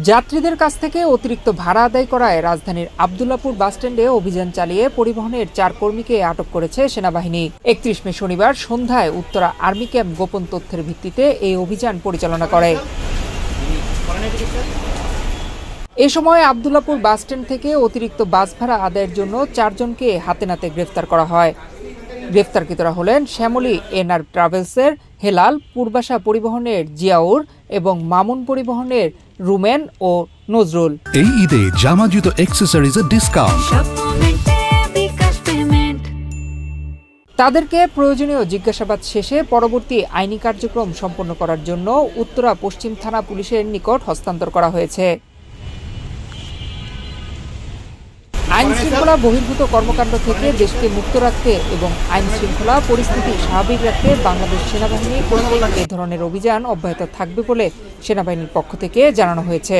যাত্রীদের কাছ থেকে অতিরিক্ত ভাড়া আদায় করায় রাজধানীর আব্দুল্লাহপুর বাসস্ট্যান্ডে অভিযান চালিয়ে পরিবহনের 4 কর্মীকে আটক করেছে সেনাবাহিনী। 31 মে শনিবার সন্ধ্যায় উত্তরা আর্মি ক্যাম্প গোপন তথ্যের ভিত্তিতে এই অভিযান পরিচালনা করে। এ সময় আব্দুল্লাহপুর বাসস্ট্যান্ড থেকে অতিরিক্ত বাস ভাড়া আদায়ের জন্য 4 জনকে হাতে নাতে গ্রেফতার করা হয়। গ্রেফতারকৃতরা হলেন শ্যামলী এনআর ট্রাভেলসের হেলাল, পূর্বাশা পরিবহনের জিয়াউর এবং মামুন পরিবহনের রুমেন ও নজরুল। এই ঈদে জামা জুতো অ্যাকসেসরিজের ডিসকাউন্ট। তাদেরকে প্রয়োজনীয় জিজ্ঞাসাবাদ শেষে পরবর্তী আইনি কার্যক্রম সম্পন্ন করার জন্য উত্তরা পশ্চিম থানা পুলিশের নিকট হস্তান্তর করা হয়েছে। আইন শৃঙ্খলা বহির্ভূত কর্মকাণ্ড থেকে দেশকে মুক্ত রাখতে এবং আইন শৃঙ্খলা পরিস্থিতি স্বাভাবিক রাখতে বাংলাদেশ সেনাবাহিনী কর্তৃক এ ধরনের অভিযান অব্যাহত থাকবে বলে সেনাবাহিনীর পক্ষ থেকে জানানো হয়েছে।